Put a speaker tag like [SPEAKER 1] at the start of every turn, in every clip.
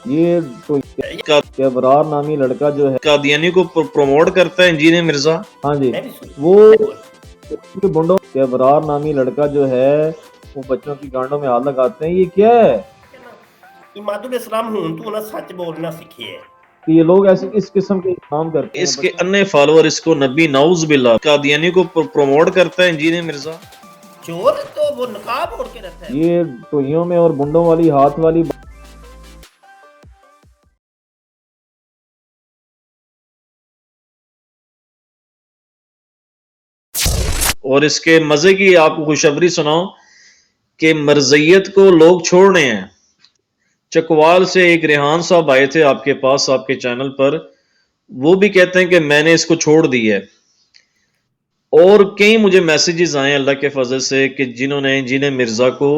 [SPEAKER 1] یہ تو کہ ابرار نامی لڑکا جو ہے
[SPEAKER 2] قادیانی کو پروموٹ کرتا ہے انجینئر مرزا.
[SPEAKER 1] ہاں جی وہ بنڈوں کہ ابرار نامی لڑکا جو ہے وہ بچوں کی گانڈوں میں ہاتھ لگاتے ہیں. یہ کیا ہے؟
[SPEAKER 3] اماد الاسلام ہوں تو انہیں سچ بولنا سیکھے ہے
[SPEAKER 1] کہ یہ لوگ ایسے اس قسم کے کام کرتے ہیں.
[SPEAKER 2] اس کے انے فالوور اس کو نبی نعوذ باللہ قادیانی کو پروموٹ کرتا ہے انجینئر مرزا.
[SPEAKER 3] چور تو وہ نقاب اوڑھ کے رہتا ہے.
[SPEAKER 1] یہ ٹوئیوں میں اور بنڈوں والی ہاتھ والی
[SPEAKER 2] اور اس کے مزے کی آپ کو خوشخبری سناؤں کہ مرزیت کو لوگ چھوڑ رہے ہیں. چکوال سے ایک ریحان صاحب آئے تھے آپ کے پاس آپ کے چینل پر, وہ بھی کہتے ہیں کہ میں نے اس کو چھوڑ دی ہے. اور کئی مجھے میسیجز آئے اللہ کے فضل سے کہ جنہوں نے انجینئر مرزا کو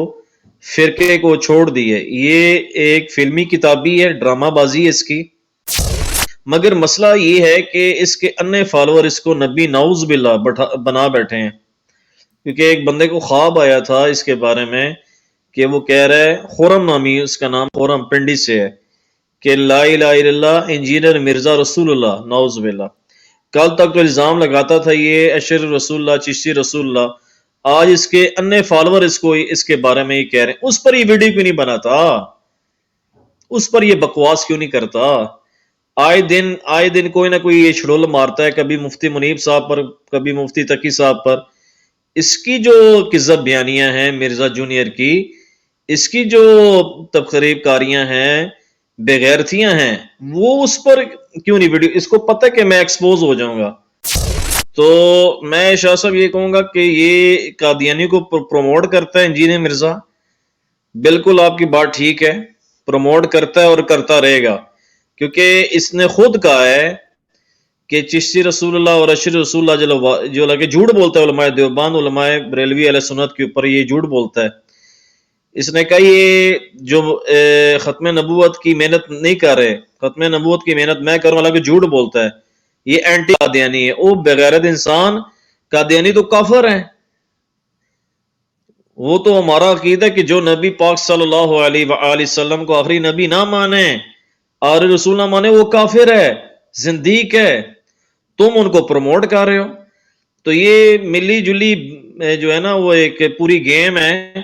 [SPEAKER 2] فرقے کو چھوڑ دی ہے. یہ ایک فلمی کتابی ہے, ڈرامہ بازی ہے اس کی, مگر مسئلہ یہ ہے کہ اس کے انے فالوور اس کو نبی نعوذ باللہ بنا بیٹھے ہیں. کیونکہ ایک بندے کو خواب آیا تھا اس کے بارے میں کہ وہ کہہ رہا ہے, خورم نامی اس کا نام, خورم پنڈی سے ہے, کہ لا الہ الا اللہ انجینئر مرزا رسول اللہ نعوذ باللہ. کل تک تو الزام لگاتا تھا یہ اشر رسول اللہ, چشتی رسول اللہ. آج اس کے انے فالوور اس کو اس کے بارے میں یہ کہہ رہے ہیں. اس پر یہ ویڈیو کیوں نہیں بناتا, اس پر یہ بکواس کیوں نہیں کرتا؟ آئے دن کوئی نہ کوئی یہ چھڑول مارتا ہے, کبھی مفتی منیب صاحب پر, کبھی مفتی تقی صاحب پر. اس کی جو کذب بیانیاں ہیں مرزا جونیئر کی, اس کی جو تقریب کاریاں ہیں, بےغیرتیاں ہیں, وہ اس پر کیوں نہیں ویڈیو؟ اس کو پتہ ہے کہ میں ایکسپوز ہو جاؤں گا. تو میں شاہ صاحب یہ کہوں گا کہ یہ قادیانی کو پروموٹ کرتا ہے انجینئر مرزا. بالکل آپ کی بات ٹھیک ہے, پروموٹ کرتا ہے اور کرتا رہے گا, کیونکہ اس نے خود کہا ہے کہ چشتی رسول اللہ اور اشر رسول اللہ جو لگے جھوٹ بولتا ہے. علماء دیوبند, علماء بریلوی اہل سنت کے اوپر یہ جھوٹ بولتا ہے. اس نے کہا یہ جو ختم نبوت کی محنت نہیں کر رہے, ختم نبوت کی محنت میں کروں, حالانکہ جھوٹ بولتا ہے. یہ اینٹی قادیانی ہے, وہ بغیرت انسان. قادیانی تو کافر ہیں. وہ تو ہمارا عقید ہے کہ جو نبی پاک صلی اللہ علیہ وآلہ وسلم کو آخری نبی نہ مانے, اور رسول نہ مانے, وہ کافر ہے, زندیق ہے. تم ان کو پروموٹ کر رہے ہو. تو یہ ملی جلی جو ہے نا وہ ایک پوری گیم ہے,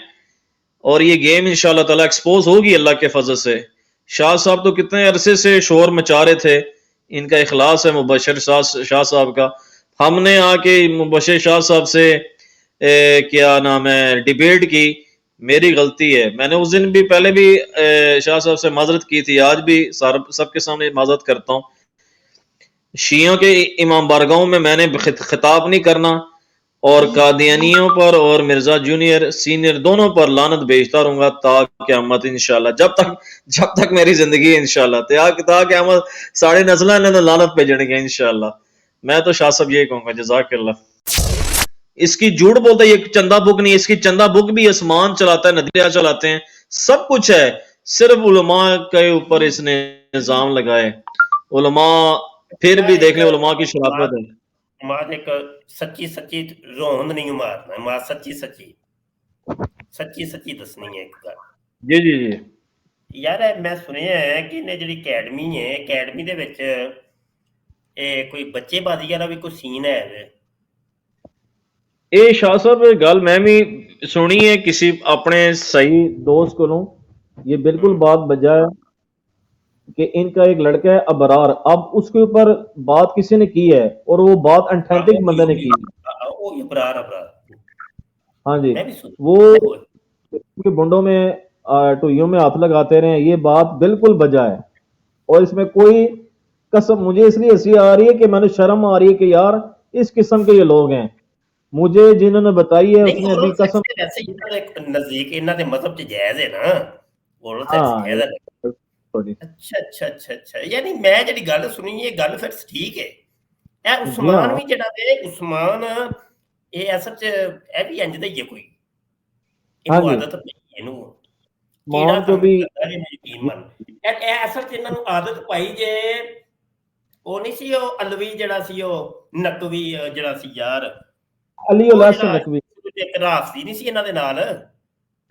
[SPEAKER 2] اور یہ گیم انشاءاللہ تعالی ایکسپوز ہوگی اللہ کے فضل سے. شاہ صاحب تو کتنے عرصے سے شور مچا رہے تھے, ان کا اخلاص ہے مبشر شاہ صاحب کا. ہم نے آ کے مبشر شاہ صاحب سے کیا نام ہے ڈیبیٹ کی, میری غلطی ہے. میں نے اس دن بھی پہلے بھی شاہ صاحب سے معذرت کی تھی, آج بھی سب کے سامنے معذرت کرتا ہوں. شیعوں کے امام بارگاہوں میں نے خطاب نہیں کرنا, اور قادیانیوں پر اور مرزا جونیئر سینئر دونوں پر لعنت بھیجتا رہوں گا تا قیامت انشاءاللہ, جب تک میری زندگی انشاءاللہ, تا قیامت ساڑھے نسلیں لعنت بھیجنے گے انشاءاللہ. میں تو شاہ صاحب یہ کہوں گا جزاک اللہ. اس کی جھوٹ بولتا ہے, یہ چندہ بک نہیں, اس کی چندہ بک بھی آسمان چلاتا ہے, ندیاں چلاتے ہیں, سب کچھ ہے, صرف علماء کے اوپر اس نے نظام لگائے. علماء پھر بھی دیکھ لیں علماء کی شرافت ہے.
[SPEAKER 3] ماں ایک سچی روند نہیں مارنا, ماں سچی دسنی ہے ایک گل.
[SPEAKER 2] جی جی جی
[SPEAKER 3] یار میں سنیا ہے کہ انہیں جڑی اکیڈمی ہے, اکیڈمی دے وچ کوئی بچے بازی والا بھی کوئی سین ہے.
[SPEAKER 2] اے شاہ صاحب گل میں بھی سنی ہے کسی اپنے صحیح دوست کو, یہ بالکل بات بجا ہے کہ ان کا ایک لڑکا ہے ابرار. اب اس کے اوپر بات کسی نے کی ہے, اور وہ بات انٹھینٹک بندے نے کی ہے. ہاں جی, وہ بنڈوں میں ٹوئیوں میں ہاتھ لگاتے رہے, یہ بات بالکل بجا ہے. اور اس میں کوئی قسم, مجھے اس لیے ہنسی آ رہی ہے کہ میں نے شرم آ رہی ہے کہ یار اس قسم کے یہ لوگ ہیں. مجھے جنہوں نے بتائی ہے اس نے ابھی قسم
[SPEAKER 3] نزدیک انہاں دے مذہب چ جائز ہے نا, اورل سیکس جائز ہے. اچھا یعنی میں جڑی گل سنی یہ گل پھر ٹھیک ہے. اے عثمان بھی جڑا ہے, عثمان یہ اصل چ اے بھی انج دا ہی ہے, کوئی اینو عادت پئی اینو کیڑا تنگ کردا ہے یقین من. اے اصل چ انہاں نو عادت پائی جے, وہ نہیں سی وہ الوی جڑا سی وہ نقوی جڑا سی یار,
[SPEAKER 1] علی الحسن نقوی,
[SPEAKER 3] ایک رافضی نہیں سی انہاں دے نال,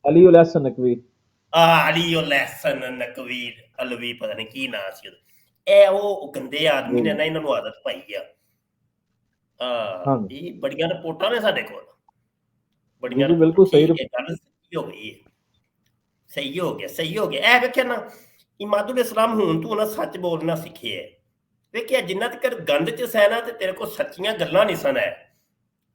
[SPEAKER 1] علی الحسن نقوی,
[SPEAKER 3] علی الحسن نقوی, ਅਲਵੀ ਪਤਾ ਨਹੀਂ ਕੀ ਨਾਂ ਸੀ ਉਹਦਾ। ਇਹ ਉਹ ਗੰਦੇ ਆਦਮੀ ਨੇ ਨਾ ਇਹਨਾਂ ਨੂੰ ਆਦਤ ਪਾਈ ਆ। ਇਹ ਬੜੀਆਂ ਰਿਪੋਰਟਾਂ ਨੇ ਸਾਡੇ ਕੋਲ, ਬੜੀਆਂ
[SPEAKER 1] ਬਿਲਕੁਲ ਸਹੀ
[SPEAKER 3] ਗੱਲ ਸਹੀ ਹੋ ਗਈ ਹੈ, ਸਹੀ ਹੋ ਗਿਆ, ਸਹੀ ਹੋ ਗਿਆ। ਇਹ ਵੇਖਿਆ ਨਾ ਇਮਾਦੁਲ ਇਸਲਾਮ ਹੁਣ ਤੂੰ ਨਾ ਸੱਚ ਬੋਲਣਾ ਸਿੱਖਿਆ। ਵੇਖਿਆ ਜਿੰਨਾ ਤੱਕ ਗੰਦ ਚ ਸੈਨਾ ਤੇ ਤੇਰੇ ਕੋਲ ਸੱਚੀਆਂ ਗੱਲਾਂ ਨਹੀਂ ਸਨ,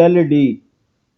[SPEAKER 1] LED,